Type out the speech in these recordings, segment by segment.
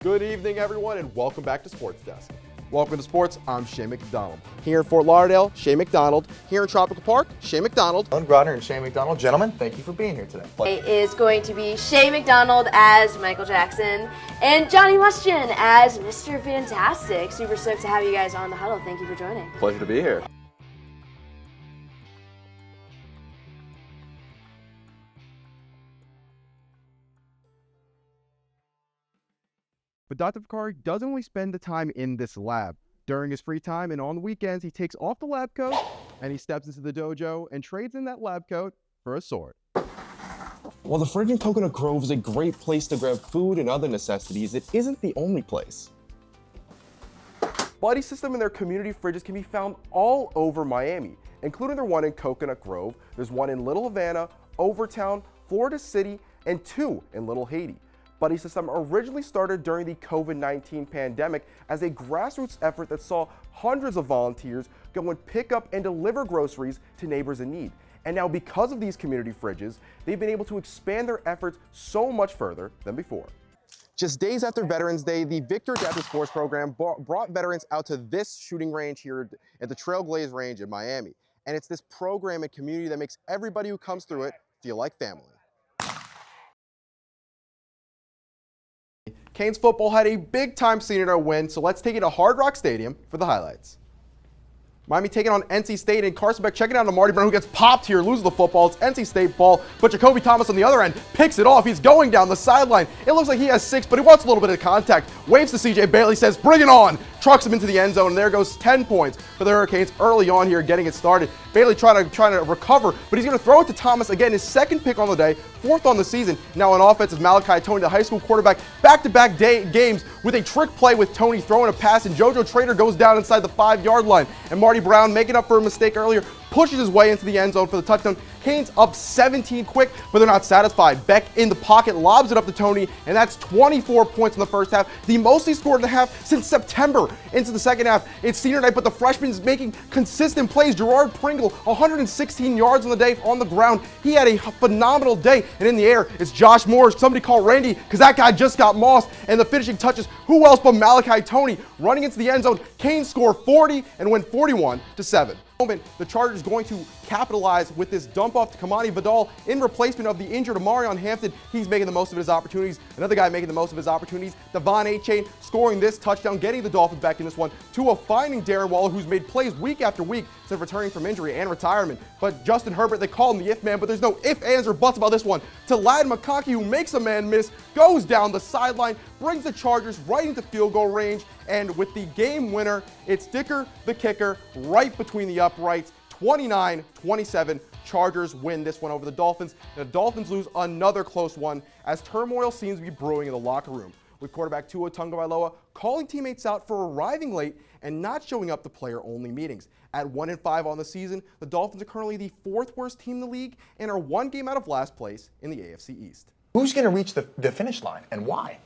Good evening, everyone, and welcome back to Sports Desk. Welcome to Sports. I'm Shea McDonald. Here in Fort Lauderdale, Shea McDonald. Here in Tropical Park, Shea McDonald. Alan Grotter and Shea McDonald. Gentlemen, thank you for being here today. It is going to be Shea McDonald as Michael Jackson and Johnny Mustian as Mr. Fantastic. Super stoked to have you guys on the huddle. Thank you for joining. Pleasure to be here. But Dr. Vakari doesn't only spend the time in this lab. During his free time and on the weekends, he takes off the lab coat and he steps into the dojo and trades in that lab coat for a sword. While the fridge in Coconut Grove is a great place to grab food and other necessities, it isn't the only place. Buddy System and their community fridges can be found all over Miami, including their one in Coconut Grove. There's one in Little Havana, Overtown, Florida City, and two in Little Haiti. Buddy System originally started during the COVID-19 pandemic as a grassroots effort that saw hundreds of volunteers go and pick up and deliver groceries to neighbors in need. And now because of these community fridges, they've been able to expand their efforts so much further than before. Just days after Veterans Day, the Victor Adaptive Sports Program brought veterans out to this shooting range here at the Trailblaze Range in Miami. And it's this program and community that makes everybody who comes through it feel like family. Canes football had a big-time senior night win, so let's take it to Hard Rock Stadium for the highlights. Miami taking on NC State, and Carson Beck checking out on Marty Brown, who gets popped here, loses the football. It's NC State ball, but Jacoby Thomas on the other end picks it off. He's going down the sideline. It looks like he has 6, but he wants a little bit of contact. Waves to CJ Bailey, says, bring it on. Trucks him into the end zone, and there goes 10 points for the Hurricanes early on here, getting it started. Bailey trying to recover, but he's going to throw it to Thomas again, his second pick on the day, 4th on the season. Now on offense is Malachi Tony, the high school quarterback, back-to-back games with a trick play with Tony throwing a pass, and JoJo Trader goes down inside the 5-yard line. And Marty Brown, making up for a mistake earlier, pushes his way into the end zone for the touchdown. Canes up 17 quick, but they're not satisfied. Beck in the pocket, lobs it up to Tony, and that's 24 points in the first half. The most he scored in the half since September into the second half. It's senior night, but the freshman's making consistent plays. Gerard Pringle, 116 yards on the day on the ground. He had a phenomenal day, and in the air, it's Josh Moore. Somebody call Randy, because that guy just got mossed, and the finishing touches. Who else but Malachi Tony running into the end zone? Canes score 40 and win 41-7. The Chargers going to capitalize with this dump off to Kamani Vidal in replacement of the injured Amarion Hampton. He's making the most of his opportunities. Another guy making the most of his opportunities, Devon A-Chain, scoring this touchdown, getting the Dolphins back in this one, to a finding Darren Waller, who's made plays week after week since returning from injury and retirement. But Justin Herbert, they call him the if man, but there's no if, ands, or buts about this one. To Ladd McConkey, who makes a man miss, goes down the sideline, brings the Chargers right into field goal range, and with the game winner, it's Dicker the kicker right between the uprights. 29-27, Chargers win this one over the Dolphins. The Dolphins lose another close one as turmoil seems to be brewing in the locker room, with quarterback Tua Tagovailoa calling teammates out for arriving late and not showing up to player-only meetings. At 1-5 on the season, the Dolphins are currently the 4th worst team in the league and are 1 game out of last place in the AFC East. Who's going to reach the finish line, and why?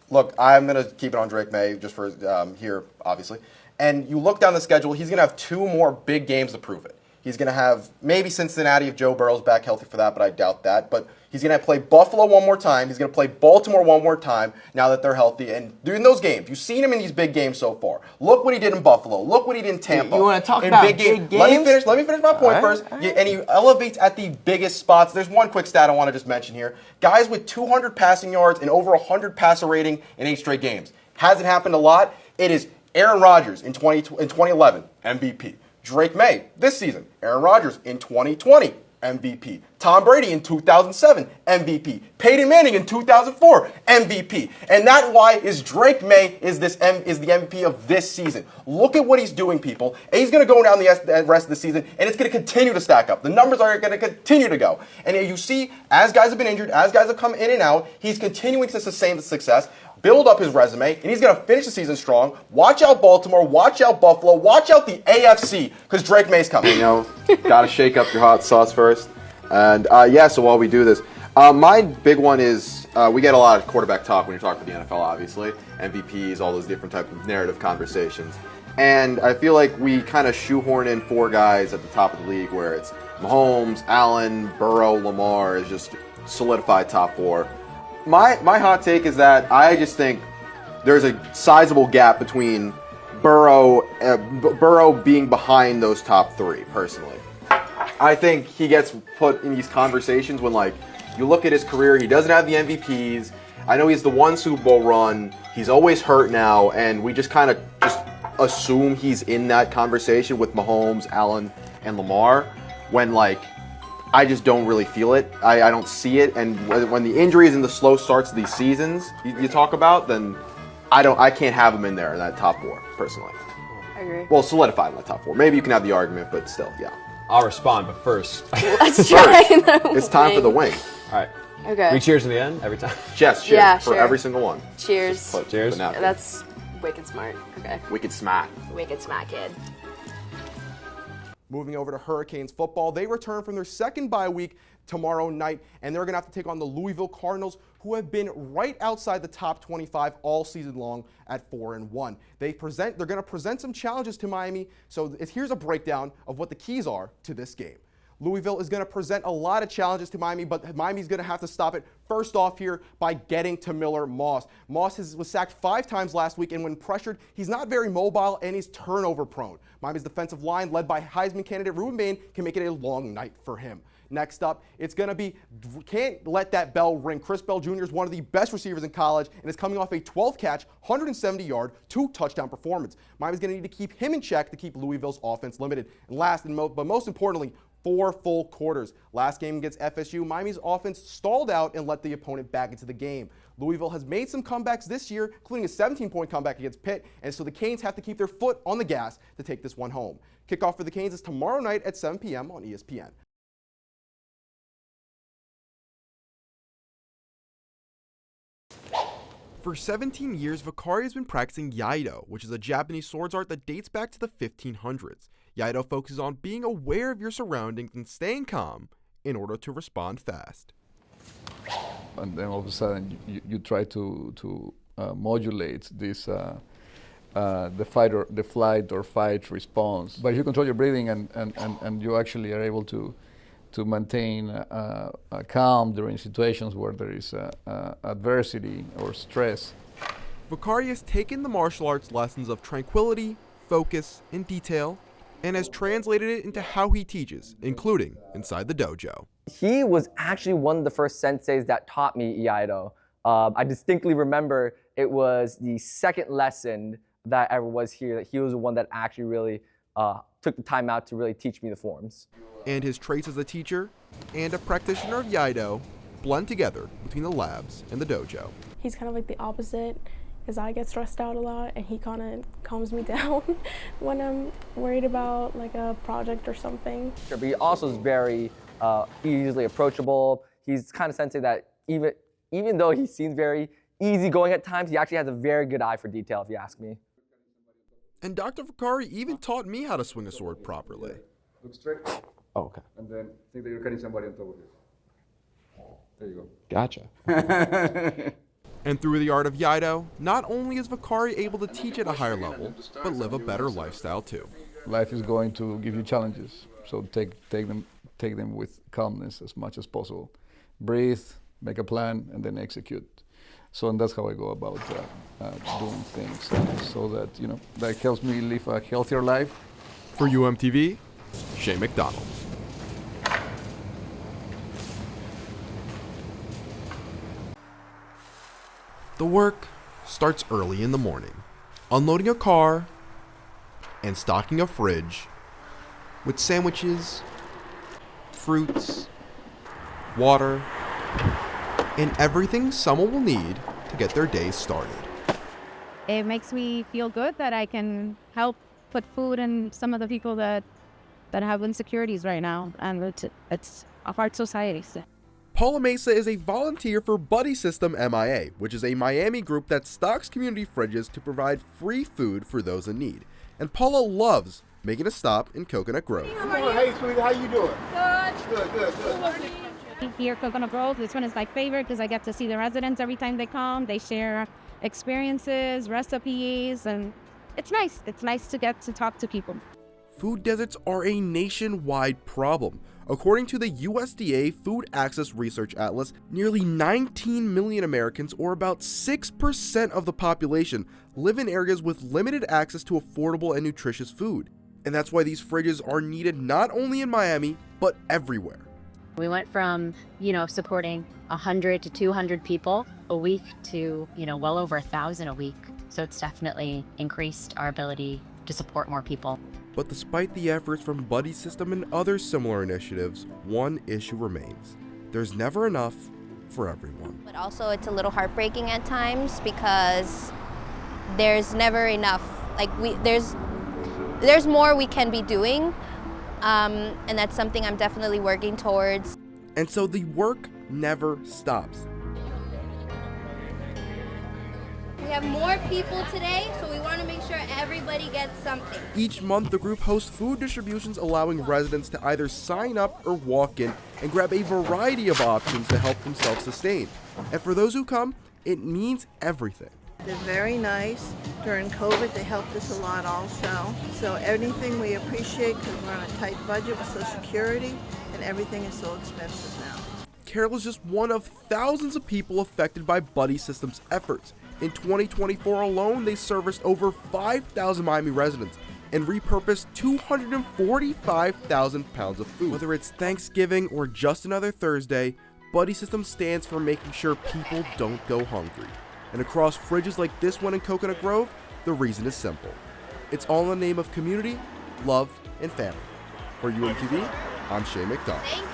Look, I'm going to keep it on Drake May just for here, obviously. And you look down the schedule, he's going to have 2 more big games to prove it. He's going to have maybe Cincinnati if Joe Burrow's back healthy for that, but I doubt that. But he's going to play Buffalo one more time. He's going to play Baltimore one more time now that they're healthy. And during those games, you've seen him in these big games so far. Look what he did in Buffalo. Look what he did in Tampa. You want to talk about big games? Let me finish my point first. Yeah, and he elevates at the biggest spots. There's one quick stat I want to just mention here. Guys with 200 passing yards and over 100 passer rating in 8 straight games. Hasn't happened a lot. It is Aaron Rodgers in 2011, MVP. Drake May this season, Aaron Rodgers in 2020, MVP. Tom Brady in 2007, MVP. Peyton Manning in 2004, MVP. And that's why is Drake May is the MVP of this season. Look at what he's doing, people. And he's going to go down the rest of the season, and it's going to continue to stack up. The numbers are going to continue to go. And you see, as guys have been injured, as guys have come in and out, he's continuing to sustain the success, build up his resume, and he's going to finish the season strong. Watch out Baltimore, watch out Buffalo, watch out the AFC, because Drake May's coming. You know, got to shake up your hot sauce first. And so while we do this, my big one is we get a lot of quarterback talk when you're talking about the NFL, obviously. MVPs, all those different type of narrative conversations. And I feel like we kind of shoehorn in 4 guys at the top of the league where it's Mahomes, Allen, Burrow, Lamar is just solidified top 4. My hot take is that I just think there's a sizable gap between Burrow being behind those top three, personally. I think he gets put in these conversations when, like, you look at his career, he doesn't have the MVPs. I know he's the one Super Bowl run. He's always hurt now, and we just kind of just assume he's in that conversation with Mahomes, Allen, and Lamar, when, like, I just don't really feel it. I don't see it, and when the injuries and the slow starts of these seasons you talk about, then I can't have him in there in that top four, personally. I agree. Well, solidified in that top four. Maybe you can have the argument, but still, yeah. I'll respond, but first. Let's try It's time for the wing. All right. Okay. We cheers in the end every time. Yes, cheers Yeah, for sure. every single one. Cheers. Put Cheers. the napkin. That's wicked smart. Okay. Wicked smack. Wicked smack, kid. Moving over to Hurricanes football, they return from their second bye week tomorrow night, and they're going to have to take on the Louisville Cardinals, who have been right outside the top 25 all season long at 4-1. They're going to present some challenges to Miami, so here's a breakdown of what the keys are to this game. Louisville is going to present a lot of challenges to Miami, but Miami's going to have to stop it first off here by getting to Miller Moss. Moss was sacked 5 times last week, and when pressured, he's not very mobile and he's turnover prone. Miami's defensive line, led by Heisman candidate Ruben Bain, can make it a long night for him. Next up, it's going to be, can't let that bell ring. Chris Bell Jr. is one of the best receivers in college and is coming off a 12-catch, 170-yard, 2-touchdown performance. Miami's going to need to keep him in check to keep Louisville's offense limited. And last, but most importantly, 4 full quarters. Last game against FSU, Miami's offense stalled out and let the opponent back into the game. Louisville has made some comebacks this year, including a 17-point comeback against Pitt, and so the Canes have to keep their foot on the gas to take this one home. Kickoff for the Canes is tomorrow night at 7 p.m. on ESPN. For 17 years, Vakari has been practicing Iaido, which is a Japanese swords art that dates back to the 1500s. Iaido focuses on being aware of your surroundings and staying calm in order to respond fast. And then all of a sudden you try to modulate this the flight or fight response. But if you control your breathing and you actually are able to maintain a calm during situations where there is adversity or stress. Vakari has taken the martial arts lessons of tranquility, focus, and detail, and has translated it into how he teaches, including inside the dojo. He was actually one of the first senseis that taught me Iaido. I distinctly remember it was the second lesson that I ever was here, that he was the one that actually really took the time out to really teach me the forms. And his traits as a teacher and a practitioner of Iaido blend together between the labs and the dojo. He's kind of like the opposite, because I get stressed out a lot and he kind of calms me down when I'm worried about like a project or something. But he also is very easily approachable. He's kind of sensei that even though he seems very easygoing at times, he actually has a very good eye for detail, if you ask me. And Dr. Vakari even taught me how to swing a sword properly. Look straight. Oh, okay. And then think that you're carrying somebody on top of you. There you go. Gotcha. And through the art of Iaido, not only is Vakari able to teach at a higher level, but live a better lifestyle too. Life is going to give you challenges, so take them with calmness as much as possible. Breathe, make a plan, and then execute. So, and that's how I go about doing things, so that that helps me live a healthier life. For UMTV, Shea McDonald. The work starts early in the morning, unloading a car and stocking a fridge with sandwiches, fruits, water, and everything someone will need to get their day started. It makes me feel good that I can help put food in some of the people that have insecurities right now, and it's a hard society. So. Paula Mesa is a volunteer for Buddy System MIA, which is a Miami group that stocks community fridges to provide free food for those in need. And Paula loves making a stop in Coconut Grove. Hey, sweetie, how you doing? Good. Here, Coconut Grove, this one is my favorite because I get to see the residents every time they come. They share experiences, recipes, and it's nice. It's nice to get to talk to people. Food deserts are a nationwide problem. According to the USDA Food Access Research Atlas, nearly 19 million Americans, or about 6% of the population, live in areas with limited access to affordable and nutritious food. And that's why these fridges are needed not only in Miami, but everywhere. We went from, supporting 100 to 200 people a week to, well over 1,000 a week. So it's definitely increased our ability to support more people. But despite the efforts from Buddy System and other similar initiatives, one issue remains. There's never enough for everyone. But also it's a little heartbreaking at times because there's never enough. There's more we can be doing, and that's something I'm definitely working towards. And so the work never stops. We have more people today, so we want to make sure everybody gets something. Each month, the group hosts food distributions allowing residents to either sign up or walk in and grab a variety of options to help themselves sustain. And for those who come, it means everything. They're very nice. During COVID, they helped us a lot also. So anything we appreciate because we're on a tight budget with Social Security and everything is so expensive now. Carol is just one of thousands of people affected by Buddy System's efforts. In 2024 alone, they serviced over 5,000 Miami residents and repurposed 245,000 pounds of food. Whether it's Thanksgiving or just another Thursday, Buddy System stands for making sure people don't go hungry. And across fridges like this one in Coconut Grove, the reason is simple. It's all in the name of community, love, and family. For UMTV, I'm Shea McDonald. Thank you.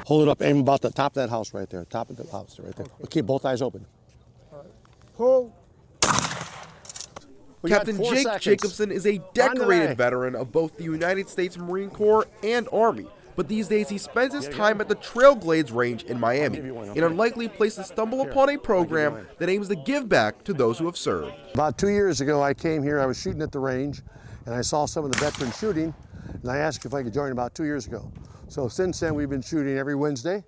Hold it up, aim about the top of that house right there. Top of the house right there. Okay. Keep both eyes open. Pull. Captain Jake Jacobson is a decorated veteran of both the United States Marine Corps and Army. But these days he spends his time at the Trailglades Range in Miami, an unlikely place to stumble upon a program that aims to give back to those who have served. About 2 years ago, I came here. I was shooting at the range, and I saw some of the veterans shooting, and I asked if I could join about 2 years ago. So since then, we've been shooting every Wednesday,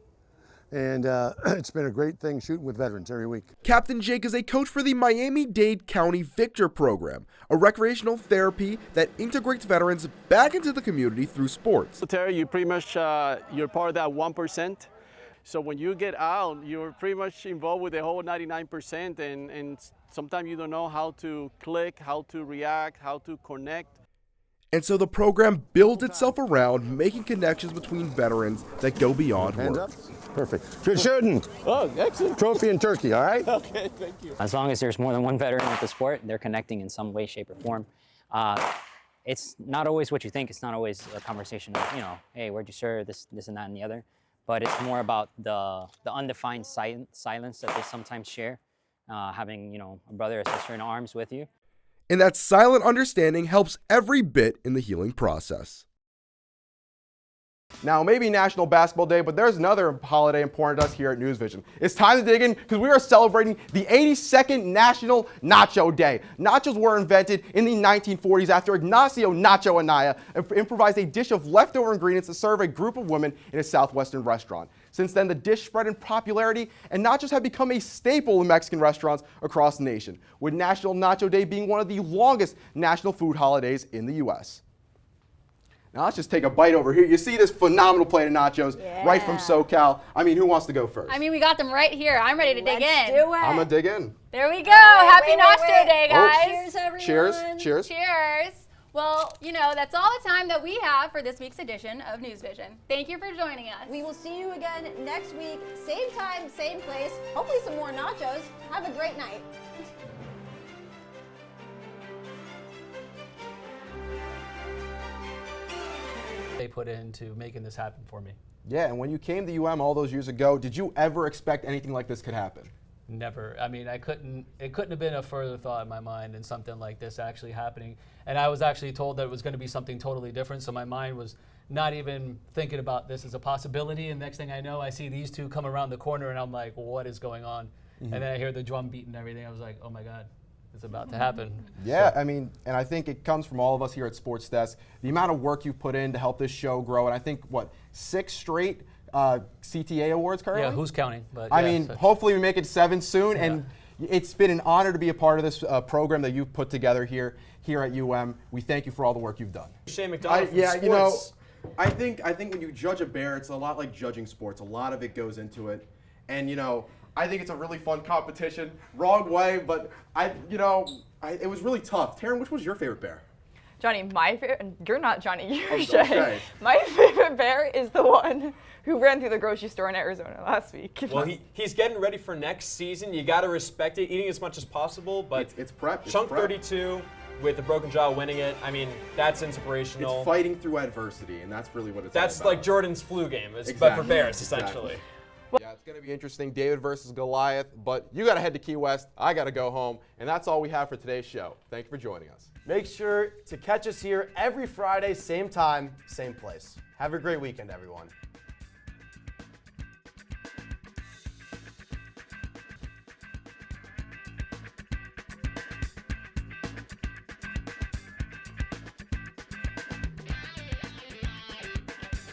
and it's been a great thing shooting with veterans every week. Captain Jake is a coach for the Miami-Dade County Victor program, a recreational therapy that integrates veterans back into the community through sports. Terry, you pretty much, you're part of that 1%. So when you get out, you're pretty much involved with the whole 99%, and sometimes you don't know how to click, how to react, how to connect. And so the program builds itself around making connections between veterans that go beyond Hands work. up. Perfect. Good shooting. Oh, excellent. Trophy and turkey, all right? Okay, thank you. As long as there's more than one veteran with the sport, they're connecting in some way, shape, or form. It's not always what you think. It's not always a conversation of, hey, where'd you serve, this, and that, and the other. But it's more about the undefined silence that they sometimes share, having, a brother or sister in arms with you. And that silent understanding helps every bit in the healing process. Now, maybe National Basketball Day, but there's another holiday important to us here at News Vision. It's time to dig in because we are celebrating the 82nd National Nacho Day. Nachos were invented in the 1940s after Ignacio Nacho Anaya improvised a dish of leftover ingredients to serve a group of women in a southwestern restaurant. Since then, the dish spread in popularity, and nachos have become a staple in Mexican restaurants across the nation, with National Nacho Day being one of the longest national food holidays in the U.S. Now let's just take a bite over here. You see this phenomenal plate of nachos right from SoCal. I mean, who wants to go first? I mean, we got them right here. I'm ready to dig in. Let's do it. I'm going to dig in. There we go. Happy Nacho Day, guys. Oh. Cheers, everyone. Cheers. Cheers. Cheers. Well, that's all the time that we have for this week's edition of News Vision. Thank you for joining us. We will see you again next week. Same time, same place. Hopefully some more nachos. Have a great night. They put into making this happen for me. Yeah, and when you came to UM all those years ago, did you ever expect anything like this could happen? Never. I mean, it couldn't have been a further thought in my mind than something like this actually happening. And I was actually told that it was going to be something totally different, so my mind was not even thinking about this as a possibility. And next thing I know, I see these two come around the corner, and I'm like, well, what is going on? Mm-hmm. And then I hear the drum beat and everything. I was like, oh my God. It's about to happen. Yeah, I mean, and I think it comes from all of us here at Sports Desk. The amount of work you've put in to help this show grow, and I think, 6 straight CTA awards currently? Yeah, who's counting? But I mean, hopefully we make it 7 soon, and It's been an honor to be a part of this program that you've put together here at UM. We thank you for all the work you've done. Shea McDonald from Yeah, sports. you know, I think when you judge a bear, it's a lot like judging sports. A lot of it goes into it, and you know, I think it's a really fun competition. Wrong way, but it was really tough. Taryn, which was your favorite bear? Johnny, my favorite, you're not Johnny, you're I'm Shea. Shea. My favorite bear is the one who ran through the grocery store in Arizona last week. Well, he's getting ready for next season. You got to respect it, eating as much as possible, but it's prep. Chunk 32 with a broken jaw winning it, I mean, that's inspirational. It's fighting through adversity, and that's really what it's That's all about. like Jordan's flu game, but for bears, essentially. Yeah, it's going to be interesting, David versus Goliath, but you got to head to Key West. I got to go home, and that's all we have for today's show. Thank you for joining us. Make sure to catch us here every Friday, same time, same place. Have a great weekend, everyone.